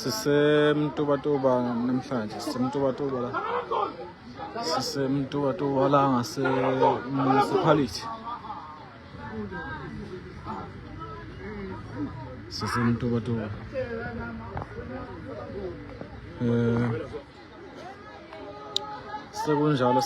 Sisemtubatuba namhlanje sisemtubatuba la sisemtubatuba la ngase-municipality sisemtubatuba sekunjalo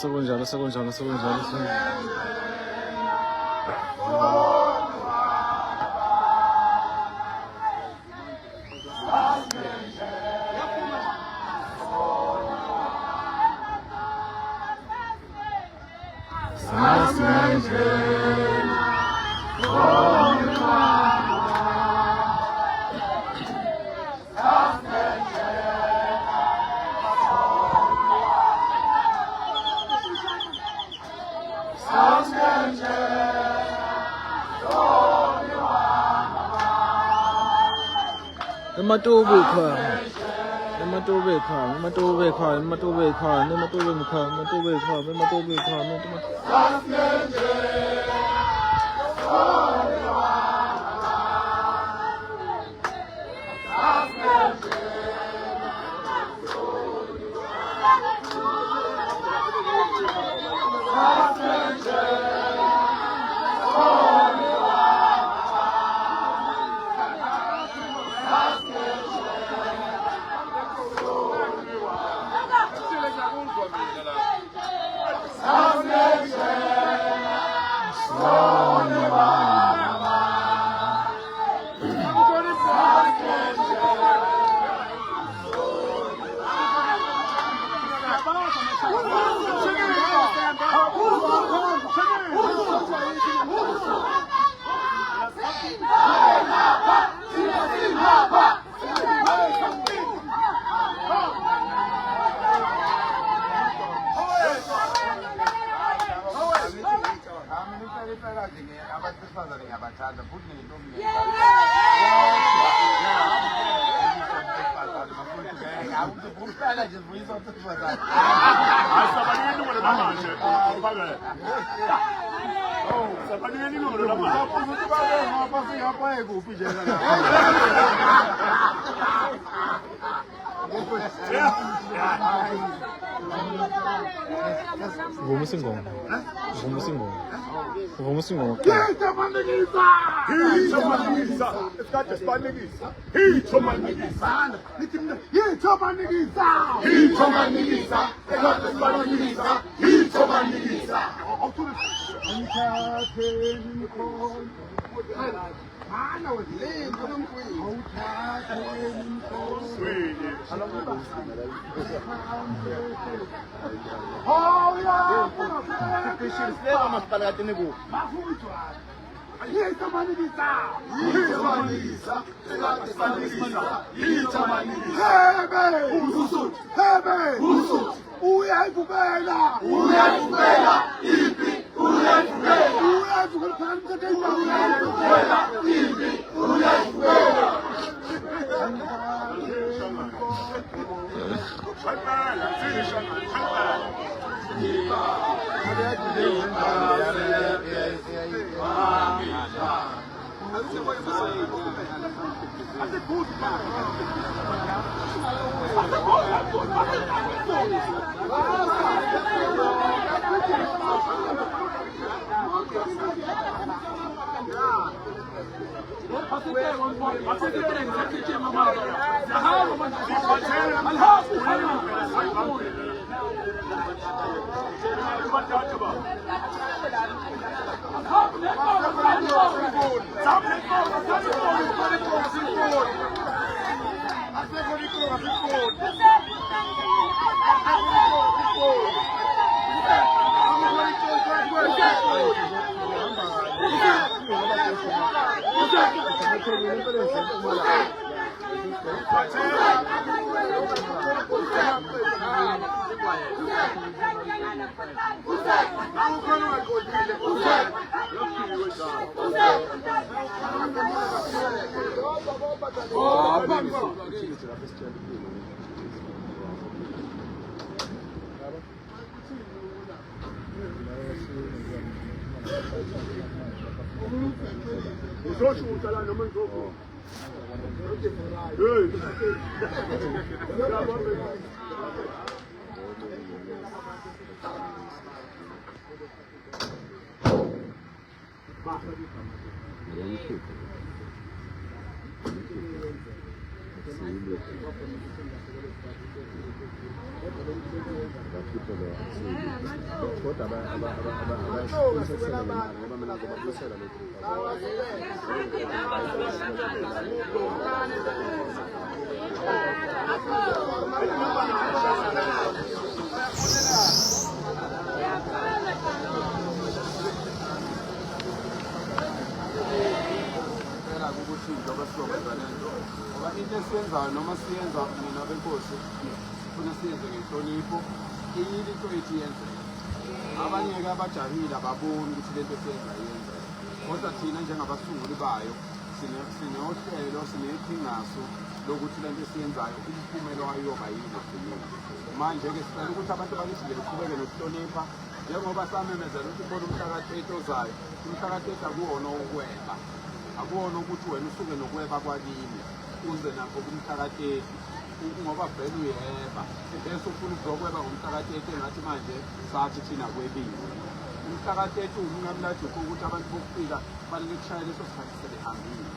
الحاصل Esiyenzayo noma siyenza mina benkosi funa siyenze ngenhlonipho iyili into ethi yenzeke abanye-ke abajahile ababoni ukuthi lento esiyenza yenza kodwa thina njengabasunguli bayo sinohlelo sineqhingasu lokuthi lento esiyenzayo umphumelo wayo yoba yini ekugcineni manje-ke sicela ukuthi abantu bakithi beqhubeke nokuhlonipha njengoba samemezela ukuthi khona umhlaka-30 ozayo umhlaka-30 akuwona wokweba akuwona ukuthi wena usuke nokweba kwakini uze nakho kumhlaka-30 ngoba vele uyeba bese ufuna ukuzokweba ngomhlaka-30 engathi manje sathi thina kwebile umhlaka-30 umnqamlajuko ukuthi abantu bokufika kufanele kushaya leso sikhathi sebehambile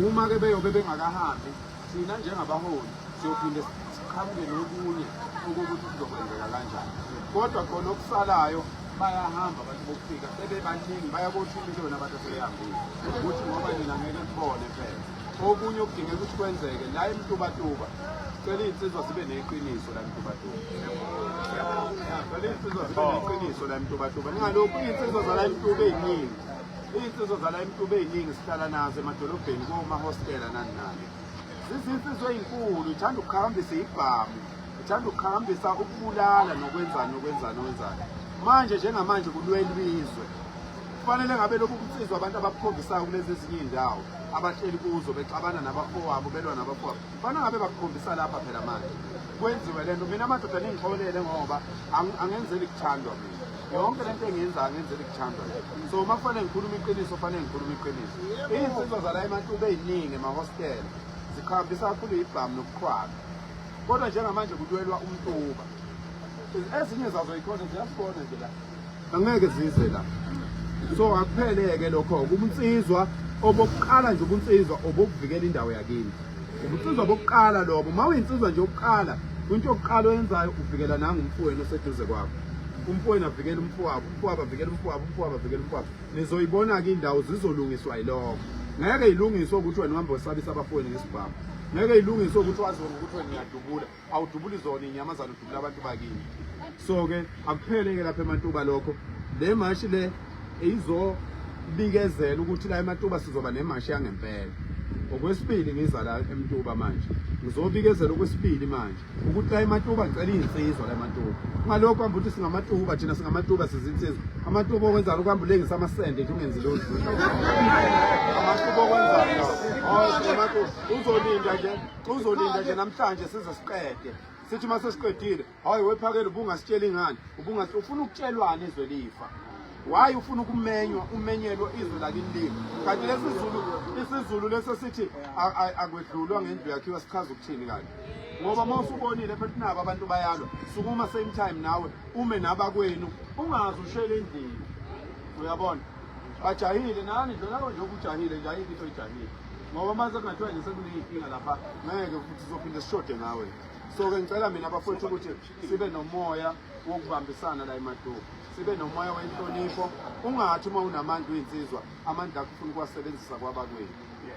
uma-ke beyobe bengakahambi thina njengabaholi siyophinde siqhamuke nokunye okukuthi kuzokwenzeka kanjani kodwa khona okusalayo bayahamba abantu bokufika sebebaningi bayabothula into yona abantu asebehambile ukuthi ngoba nina ngeke kubone phela okunye okudingeka ukuthi kwenzeke la emtubatuba cela iy'nsizwa zibe neqiniso la emtubatuba cela iy'nsizwa zibe neqiniso la emtubatuba ningalokhu iy'nsizwa zala emtuba ey'ningi iy'nsizwa zala emtuba ey'ningi sihlala nazo emadolobheni komahostela nani nani zizinsizwa ey'nkulu ithanda ukuhambisa ibhamu ithanda ukuhambisa ukubulala nokwenzani manje njengamanje kulwela izwe kufanele ngabe lokhu kunsizwa abantu abakukhombisayo kulezi ezinye iy'ndawo abahleli kuzo bexabana nabafowabo belwa nabafowabo kufanele ngabe bakukhombisa lapha phela manje kwenziwe le nto mina amadoda ningixolele ngoba angenzeli kuthandwa mina yonke le nto engiyenzayo angenzeli kuthandwa so uma kufanele ngikhuluma iqiniso fanele ngikhuluma iqiniso iy'nsizwa zala emantuba ey'ningi emahostela zikhambisa kakhulu ibhamu nokuqhwala kodwa njengamanje kulwelwa umtuba ezinye zazo yikhona ziyasibona nje la angeke zize la so akuphele-ke lokho ubunsizwa obokuqala nje ubunsizwa obokuvikela indawo yakini ubunsizwa bokuqala lobo uma uyinsizwa nje obuqala into yokuqala oyenzayo uvikela nangumfowenu oseduze kwakho umfowenu avikele umfowabo umfowabo avikele umfowabo umfowabo avikele umfowabo nizoyibona-ke indawo zizolungiswa yilokho ngeke yilungiswe ukuthi wena uhambe wesabisa abafowenu ngesibhamu ngeke yilungiswe ukuthi waziwe ukuthi wena ngiyadubula awudubuli zona iy'nyamazane udubula abantu bakini so-ke akuphele-ke lapha emantuba lokho le mashi le izobikezela ukuthi la emantuba sizoba nemashi yangempela okwesibili ngiza la emtuba manje ngizobikezela okwesibili manje ukuthi la emantuba ngicela iy'nsizwa la emantuba ngalokho hamba ukuthi singamatuba thina singamatuba sizinsizwa amatuba okwenzani ukuhamba ulengisa amasende nje ungenzi lolu amatuba okwenzani uzolinda nje namhlanje size siqede sithi uma sesiqedile hayi wephakele ubungasitsheli ngani ufuna ukutshelwana izwe lifa why ufuna ukumenywa umenyelwa izwe lakini lifa kanti isizulu leso sithi akwedlulwa ngendlu yakhiwa sichaza ukuthini kanti ngoba uma usubonile phela nabo abantu bayalwa sukuma same time nawe ume nabakwenu ungazi ushele endlini uyabona bajahile nani nje nje ukujahile nje ayikho into ejahile ngoba manje kungathiwa nje sekuneyinkinga lapha ngeke futhi sizophinde sishode ngawe so-ke ngicela mina abafowethu ukuthi sibe nomoya wokubambisana la emadolobha sibe nomoya wenhlonipho ungathi uma unamandla uyinsizwa amandla akho ufuna ukuwasebenzisa kwabakwenu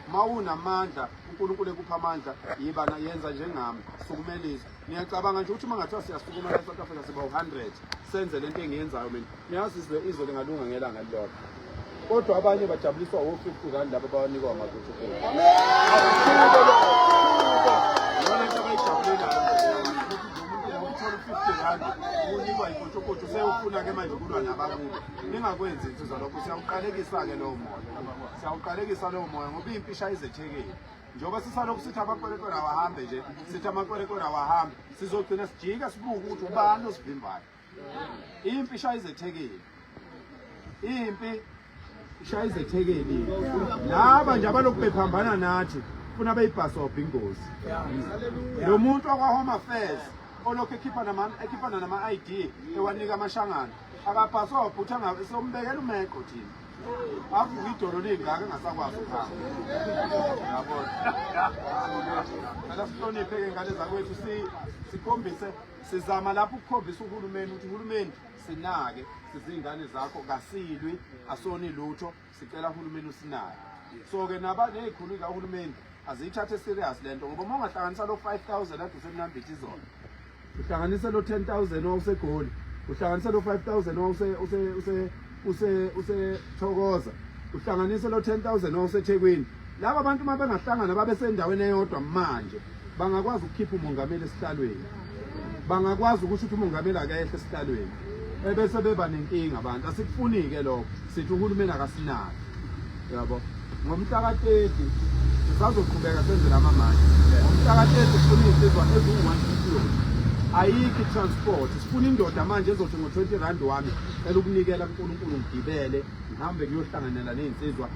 uma unamandla uNkulunkulu ekupha amandla yibana yenza njengami sukumelisa ngiyacabanga nje ukuthi uma ngathiwa siyasukuma la eSouth Africa siba 100 senze lento engiyenzayo mina niyazi izwe lingalunga ngelanga lilodwa kodwa abanye bajabuliswa wo-50 rand laba bawanikwa amaphothopheli. Yona into abayijabulelayo ukuthi uthola 50 rand unikwa iphothopheli useyofuna-ke manje kulwa nabakubo. Ningakwenzi insizwa lokho, siyawuqalekisa-ke lowo moya. Siyawuqalekisa lowo moya ngoba impisha ayizethekeli. Njengoba sisalokhu sithi amakwerekwere awahambe nje, sithi amakwerekwere awahambe, sizogcina sijika sibuke ukuthi ubani osivimbayo. Impi ishayizethekeli. Impi ishayizethekeli. Laba nje abalokhu bephambana nathi funa beyibhasobha ingozi. Lo muntu wakwa-Home Affairs olokhu ekhipana nama-ID ewanika amashangana akabhaswa futhi sombekela umeqo thina. Avuka idolo lingaka engasakwazi ukuhamba. Yabona. Alasihloniphe-ke ngane zakwethu sikhombise sizama lapho ukukhombisa uhulumeni ukuthi uhulumeni sinake sizingane zakho kasilwi asoni lutho sicela uhulumeni usinake. So-ke ney'khulu kahulumeni aziyithathe serious lento ngoba uma ungahlanganisa lo 5,000 ade usemnambithi izona, uhlanganise lo 10,000 owawusegoli, uhlanganise lo 5,000 usethokoza, uhlanganise lo 10,000 owawuseThekwini. Laba bantu uma bengahlangana babe sendaweni eyodwa manje bangakwazi ukukhipha umongameli esihlalweni, bangakwazi ukuthi umongameli akehle esihlalweni, ebese beba nenkinga abantu. Asikufuni-ke lokho, sithi uhulumeni akasinaki. Yabo, ngomhla ka-30 sisazoqhubeka senze lama manje. Ngomhla ka-30 sifuna iy'nsizwa eziwu-1 million. Ayikho i-transport, sifuna indoda manje ezothi ngo-20 rand wami cela ukunikela kuNkulunkulu ngigibele ngihambe ngiyohlanganela ney'nsizwa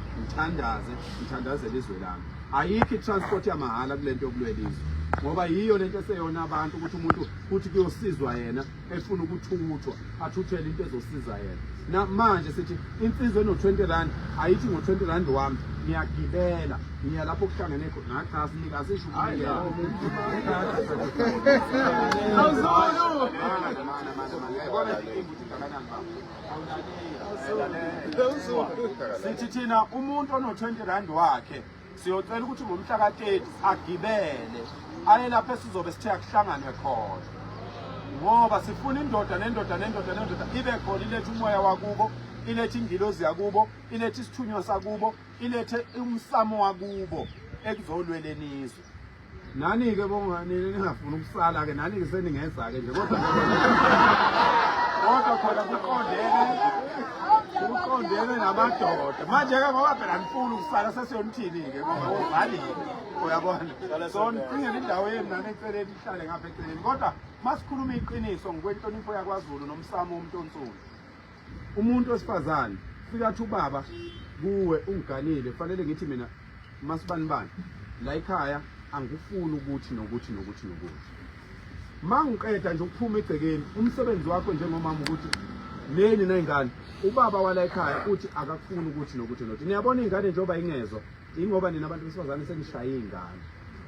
ngithandazele izwe lami. Ayikho i-transport yamahhala kule nto yokulwela izwe, ngoba yiyo lento eseyona abantu ukuthi umuntu futhi kuyosizwa yena efuna ukuthuthwa athuthele into ezosiza yena. Manje sithi insizwa eno-20 rand ayithi ngo-20 rand wami ngiyagibela ngiya lapho kuhlangene khona nakhasi nika asisho ukunikela. Sithi thina umuntu ono-20 rand wakhe siyocela ukuthi ngomhla ka-30 agibele aye lapho esizobe sithe akuhlanganwe khona, ngoba sifuna indoda nendoda ibe khona ilethe umoya wakubo, ilethe ingilozi yakubo, ilethe isithunywa sakubo, ilethe umsamo wakubo ekuzolweleni izwe. Nani-ke bongani ningafuni ukusala-ke nani-ke seningenza-ke nje kodwa khona kuqondene namadoda manje-ke ngoba phela nifuna ukusala sesiyonithini-ke ngovalile, uyabona. So nifingele indawo yenu nani eceleni ihlale ngapha eceleni, kodwa masikhuluma iqiniso ngokwenhlonipho yakwaZulu nomsamo womuntu onsundu. Umuntu wesifazane fikathi ubaba kuwe ungiganile fanele ngithi mina masibanibani la ekhaya angifuni ukuthi nokuthi. Mangiqeda nje ukuphuma egcekeni umsebenzi wakho njengomama ukuthi neni ney'ngane ubaba wala ekhaya uthi akakufuni ukuthi. Niyabona iy'ngane njengoba ingezwa ingoba nina abantu besifazane senishaye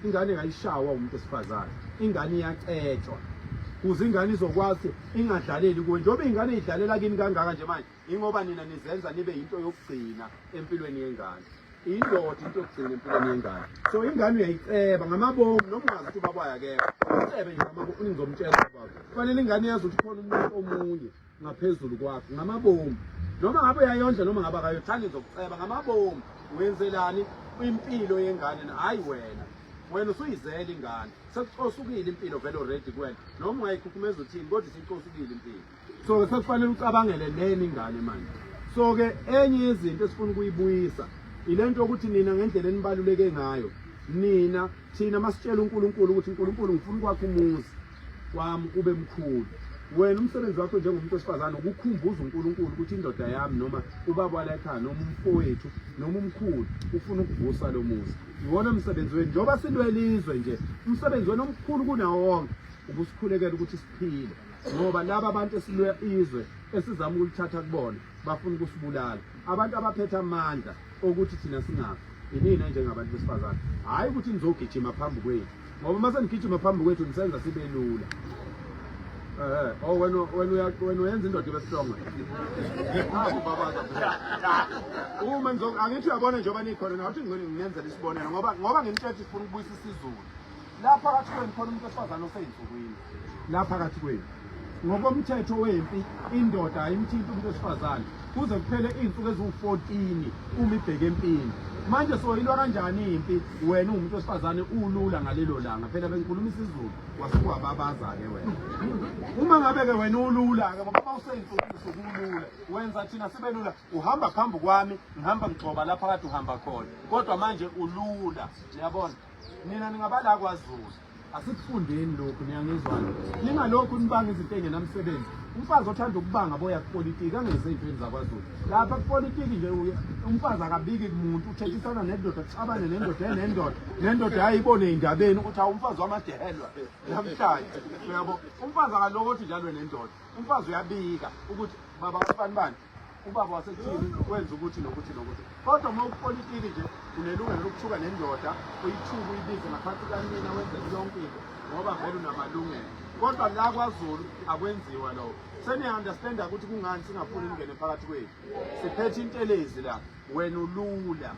ingane ngayishawa umuntu wesifazane, ingane iyacetshwa kuze ingane izokwazi ingadlaleli kuwe. Njengoba iy'ngane y'dlalela kini kangaka nje manje ingoba nina nizenza nibe yinto yokugcina empilweni yengane, indoda into yokugcina empilweni yengane. So ingane uyayiceba ngamabomu noma ungazi ukuthi ubaba yakekho, ucebe nje ngamabomu ningizomtshela kwakho. Kufanele ingane yazi ukuthi khona umuntu omunye ngaphezulu kwakho ngamabomu, noma ngabe uyayondla noma ngabe akayothanda nizokuceba ngamabomu. Wenzelani impilo yengane hayi wena usuyizela ingane sekucosukile impilo vele already kuwena, noma ungayikhukhumeza uthini kodwa isicosukile impilo. So sekufanele ucabangele lena ingane manje. So-ke enye yezinto esifuna ukuyibuyisa ilento yokuthi nina ngendlela enibaluleke ngayo, thina masitshela uNkulunkulu ukuthi uNkulunkulu ngifuna ukwakha umuzi wami ube mkhulu. Wena umsebenzi wakho njengomuntu wesifazane ukukhumbuza uNkulunkulu ukuthi indoda yami noma ubaba wala ekhaya noma umfowethu noma umkhulu ufuna ukuvusa lo muzi. Iwona umsebenzi wenu njengoba silwelizwe nje, umsebenzi wenu omkhulu kunawo wonke ukusikhulekela ukuthi siphile, ngoba laba abantu esilwe izwe esizama ukulithatha kubona bafuna ukusibulala. Abantu abaphethe amandla ukuthi thina singafi inina njengabantu besifazane, hayi ukuthi nizogijima phambi kwethu, ngoba mase nigijima phambi kwethu nisenza sibe lula. Wena uyenza indoda ibe strong. Uma angithi uyabona njengoba nikhona nathi ngingenzela isibonelo ngoba ngintshethe sifuna ukubuyisa isizulu. Lapha phakathi kwenu khona umuntu wesifazane oseyinsukwini. Lapha phakathi kwenu ngokomthetho wempi indoda ayimthinta umuntu wesifazane kuze kuphele iy'nsuku eziwu-14 uma ibheke empini. Manje soyilwa kanjani impi wena umuntu wesifazane ulula ngalelo langa? Phela bengikhuluma isiZulu wasuwababaza-ke wena. Uma ngabe-ke wena ulula-ke ngoba usey'nsukwini sokulula wenza thina sibe lula, uhamba phambi kwami ngihamba ngigcoba lapha kade uhamba khona, kodwa manje ulula. Niyabona, nina ningabala kwaZulu asikufundeni lokhu, niyangizwana. Ningalokhu nibanga izinto ey'ngenamsebenzi. Umfazi othanda ukubanga boya kupolitiki angeze ey'ntweni zakwaZulu. Lapha kupolitiki nje umfazi akabiki kumuntu, uthethisana nendoda, axabane nendoda nendoda ayibone ey'ndabeni ukuthi umfazi wamadehelwa namhlanje. Uyabo, umfazi akalokothi njalo nendoda. Umfazi uyabika ukuthi baba bani ubaba wasekuthini wenza ukuthi nokuthi. Kodwa uma ukupolitiki nje unelungelo lokuthuka nendoda, uyithuka uyibize ngaphansi kanina wenze yonke into ngoba vele unamalungelo. Kodwa la kwaZulu akwenziwa lokho. Seniya-understanda ukuthi kungani singafuni ingene phakathi kwethu. Siphethe intelezi la, wena ulula.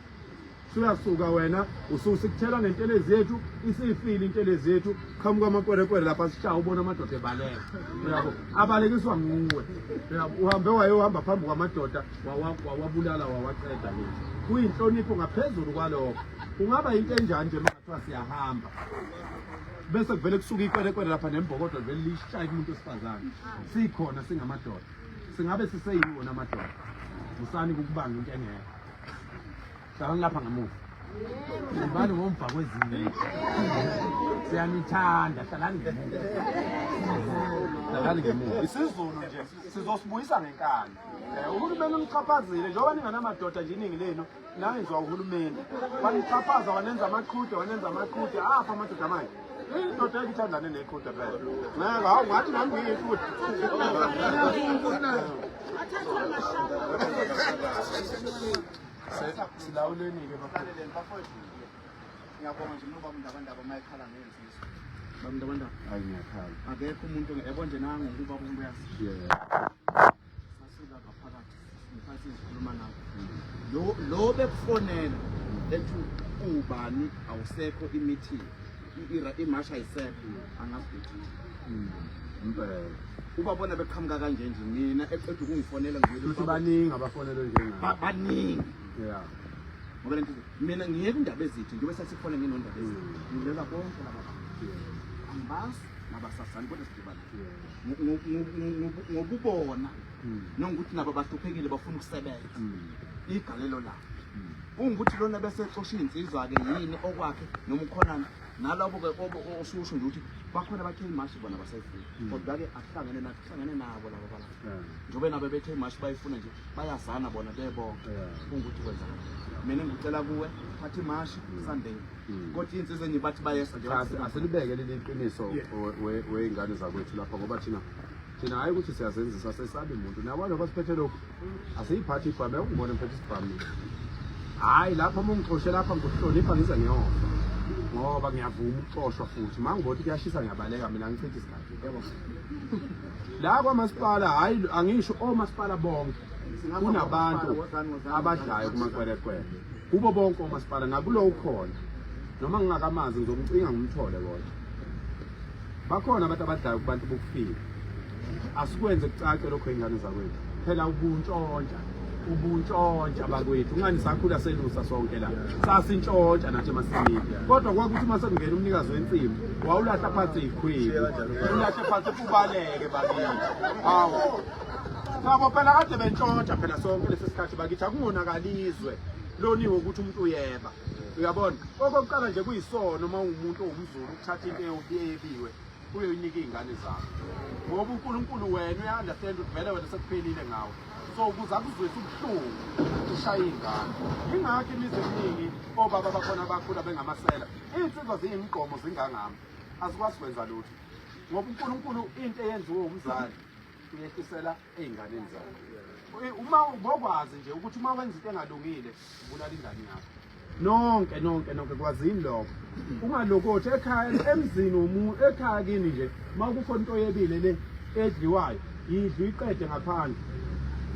Suyasuka wena ususikuthela ngentelezi yethu, isifile intelezi yethu, qhamuka amakwerekwere lapha sishaya ubona amadoda ebaleka. Uyabo, abalekiswa nguwe. Uhambe wayohamba phambi kwamadoda wawabulala wawaqeda nje. Kuyinhlonipho ngaphezulu kwalokho. Kungaba into enjani nje makathiwa siyahamba bese kuvele kusuka ikwerekwere lapha nembokodo vele lishaya umuntu wesifazane. Sikhona singamadoda, singabe siseyiwo namadoda. Musani ukubanga into engekho. Hlalani lapha ngamuva. Ngibani ngomva kwezinye. Siyanithanda, hlalani ngemuva. Hlalani ngemuva. IsiZulu nje sizosibuyisa ngenkani. Uhulumeni unichaphazile njengoba ninganamadoda nje iningi lenu, nangizwa uhulumeni. Wanichaphaza wanenza amaqhude, apha amadoda manje. Indoda ekuthandane neqhude phela. Ngeke hawu ngathi nami ngiyiqhude. Silawuleni-ke bafowethu. Ngiyabonga nje ngoba abantu abayikhala ngezizwe. Abantu hayi ngiyakhala. Akekho umuntu yebo nje nangu ukuba umuntu uyasiza. Sasuka ngaphakathi ngiphathi ngikhuluma nawe. Lo bekufonela ethi ubani awusekho imeeting. Imasha ayisekho angazithi. Impela. Ubabona beqhamuka kanje nje mina eqeda ukungifonela ngiyile. Ukuthi baningi abafonelwe njengami. Baningi. Yeah. Ngoba lento mina ngiyeke indaba ezithi njengoba sasifona nginondaba ezithi. Ngibeka konke laba. Ambas nabasasani kodwa sidibana. Ngokubona nokuthi nabo bahluphekile bafuna ukusebenza. Igalelo la. Ungukuthi lona bese exosha insizwa ke yini okwakhe noma ukhonana nalabo ke oshusho nje ukuthi bakhona bathe imashi bona basayifuna. Kodwa ke ahlangene nabo labo bala. Njobe nabe bethe imashi bayifuna nje bayazana bona bebonke. Ungukuthi kwenzakala. Mina ngicela kuwe thatha imashi Sunday. Kodwa insizwe nje bathi bayesa nje asilibeke leli qiniso weingane zakwethu lapha ngoba thina hayi ukuthi siyazenzisa sesabi umuntu nabona basiphethe lokho asiyiphathi ibhamu ukubona mphethe isibhamu. Hayi lapha uma ngixoshe lapha ngokuhlonipha ngize ngiyona ngoba ngiyavuma ukuxoshwa futhi mangibona kuyashisa ngiyabaleka mina ngichitha isikhathi yebo. La kwamasipala hayi angisho omasipala bonke kunabantu abadlayo kumakwerekwere kubo bonke omasipala nakulo ukhona noma ngingakamazi ngizomcinga ngimthole kodwa bakhona abantu abadlayo kubantu bokufika. Asikwenze kucace lokho ingane zakwethu phela ubuntshontsha bakwethu ungani sakhula selusa sonke la sasintshontsha nathi emasimini kodwa kwakuthi mase kungena umnikazi wensimbi wawulahla phansi ikhweli ulahle phansi kubaleke bakithi. Hawo sabo phela kade bentshontsha phela sonke lesisikhathi bakithi akungonakalizwe loniwe ukuthi umuntu uyeba. Uyabona okokuqala nje kuyisono uma ungumuntu owumZulu ukuthatha into eyebiwe uyoyinika izingane zakho ngoba uNkulunkulu wena uya-understand ukuthi vele wena sekuphelile ngawe. So ukuze akuzwise ubuhlungu ushaya ingane. Ingakho imizwe eminingi obaba bakhona abakhula bengamasela iy'nsizwa ziyimigqomo zingangami azikwazi kwenza lutho ngoba uNkulunkulu into eyenziwe umzali uyehlisela ey'nganeni zakhe. Uma ubokwazi nje ukuthi uma wenza into engalungile ubulala ingane yakho. Nonke kwazini lokho. Ungalokothi ekhaya emzini ekhaya kini nje uma kukhona into yebile le edliwayo yidla iqede ngaphandle.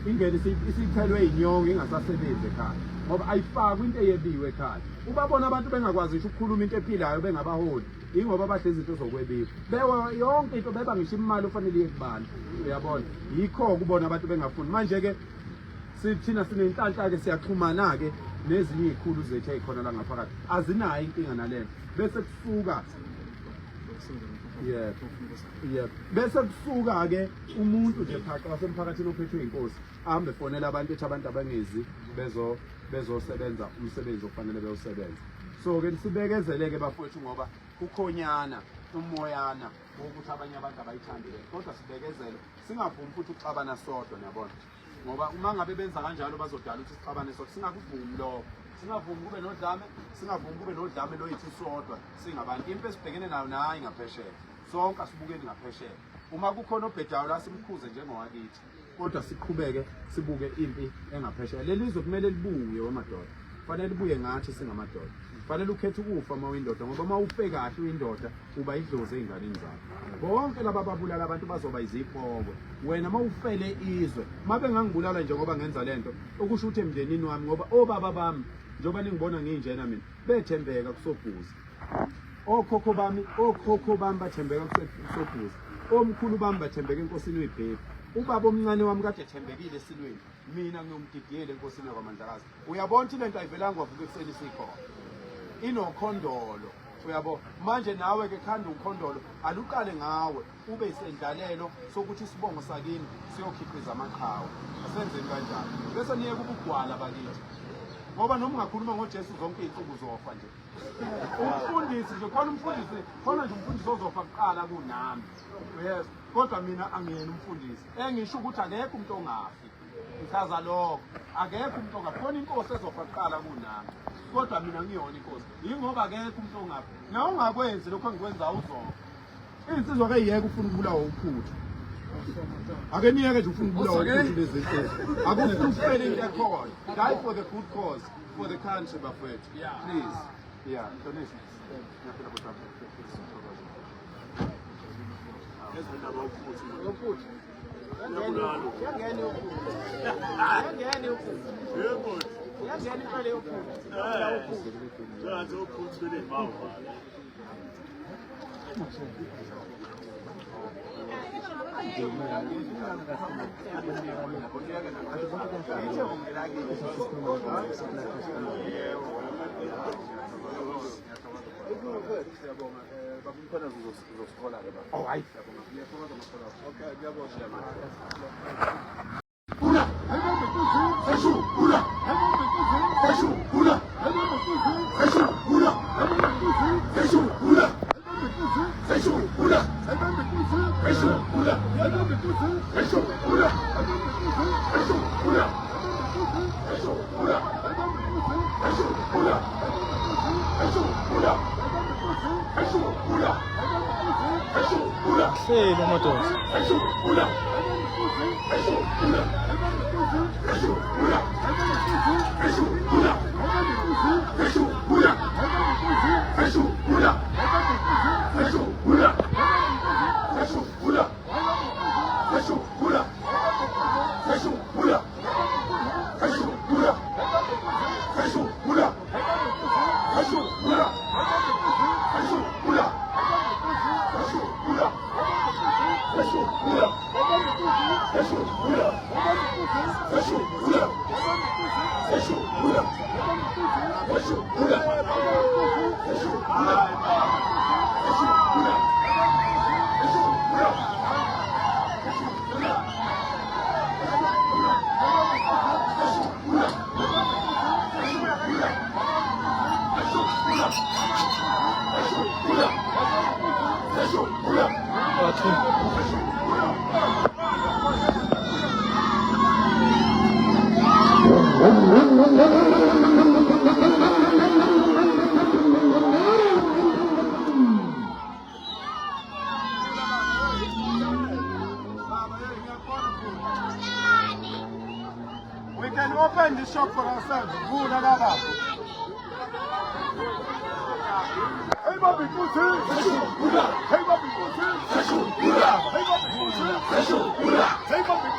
ingene isiphelwe inyongo ingasasebenzi ekhaya ngoba ayifaki into eyebiwe ekhaya ubabona abantu bengakwazi ukukhuluma into ephilayo bengabaholi ingoba bahle izinto zokwebiwa bewa yonke into beba ngisho imali ofanele yekubani uyabona yikho kubona abantu bengafuni manje ke sithina sinenhlanhla ke siyaxhumana ke nezinye izikhulu zethu ezikhona la ngaphakathi azinayo inkinga nalento bese kusuka bese kusuka ke umuntu nje phakathi wasemphakathini ophethwe inkosi ahambe fonela abantu ethi abantu abangezi bezosebenza umsebenzi ofanele beyosebenza so ke sibekezeleke bafowethu ngoba kukhonyana umoyana ukuthi abanye abantu abayithandile kodwa sibekezele singavumi futhi ukuxabana sodwa niyabona ngoba uma ngabe benza kanjalo bazodala ukuthi sixabane sodwa singakuvumi lokho singavumi kube nodlame singavumi kube nodlame loyithi sodwa singabantu impela sibhekene nayo nayi ngaphesheya sonke asibukeni ngaphesheya uma kukhona obhedayo la simkhuze njengowakithi kodwa siqhubeke sibuke impi engaphesheya lelizwe kumele libuye wamadoda fanele libuye ngathi singamadoda fanele ukhethe ukufa uma uyindoda ngoba uma ufe kahle uyindoda uba idlozi ey'nganeni zakho bonke laba babulala abantu bazoba iziphoko wena uma ufele izwe uma bengangibulala njengoba ngenza lento ukusho ukuthi emndenini wami ngoba obaba bami njengoba ningibona nginjena mina bethembeka kusobhuza okhokho bami bathembeka kusobhuza omkhulu bami bathembeka enkosini uyibheki ubaba omncane wami kade ethembekile esilweni mina ngiyomgidiyele enkosini yakwamandlakazi uyabona ukuthi lento ayivelanga wavuka ekuseni sikhona inokhondolo uyabo manje nawe ke khanda ukhondolo aluqale ngawe ube isendlalelo sokuthi isibongo sakini siyokhiqiza amaqhawe asenzeni kanjalo bese niye kubugwala bakithi ngoba noma ungakhuluma ngoJesu zonke izinsuku zofa nje umfundisi nje khona umfundisi khona nje umfundisi ozofa kuqala kunami yes kodwa mina angiyena umfundisi engisho ukuthi akekho umuntu ongafi ngichaza lokho akekho umuntu ongafi khona inkosi ezofa kuqala kunami kodwa mina ngiyona inkosi yingoba akekho umuntu ongafi na ungakwenzi lokho engikwenza uzofa insizwa ke yeke ufuna ukubulawa uphuthu ake niyeke nje ufuna ukubulawa uphuthu lezinto akufuna ufele into ekhona die for the good cause for the country bafethu please donations Hey, no matters. We can open the shop for ourselves. Good, Hey, Bobby, Hey, Bobby, Hey, Bobby, Hey, Bobby,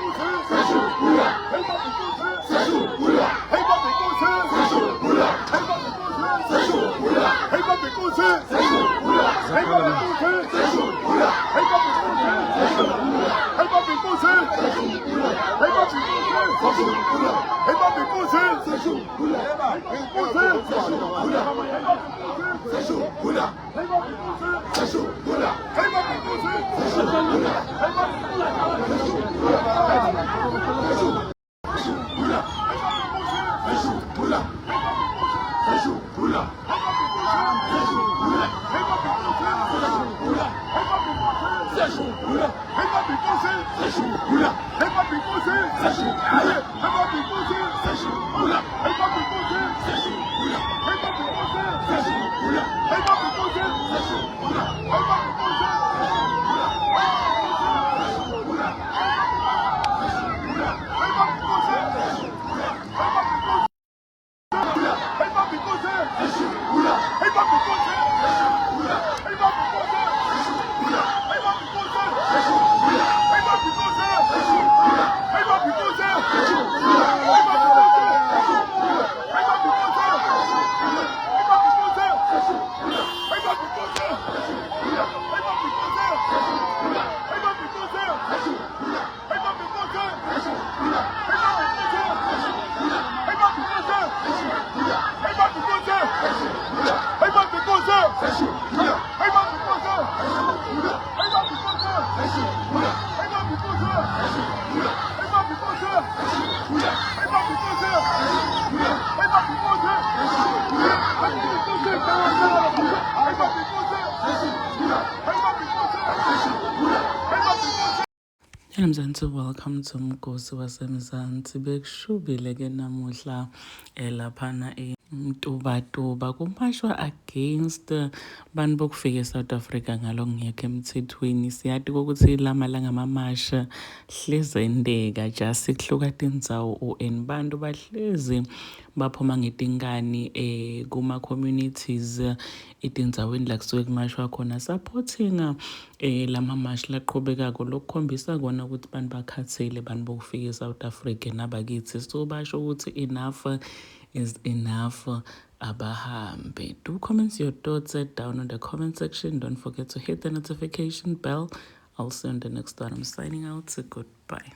Mzansi, welcome to Mgosi waseMzansi. Bekushubile ke namuhla laphana eMtubatuba kumashwa against bantu bokufika eSouth Africa ngalo ngekho emthethweni. Siyati ukuthi lamalanga amamasha hleze endeka just kuhluka tindzawo UN bantu bahlezi baphuma ngetinkani kuma communities etindzaweni la kusuke kumashwa khona supporting lama mashi laqhubekako lokukhombisa kona ukuthi bantu bakhathele bantu bokufika eSouth Africa nabakithi. So basho ukuthi enough is enough, abahambe. Do comment your thoughts down in the comment section. Don't forget to hit the notification bell. I'll see you on the next one. I'm signing out. Goodbye.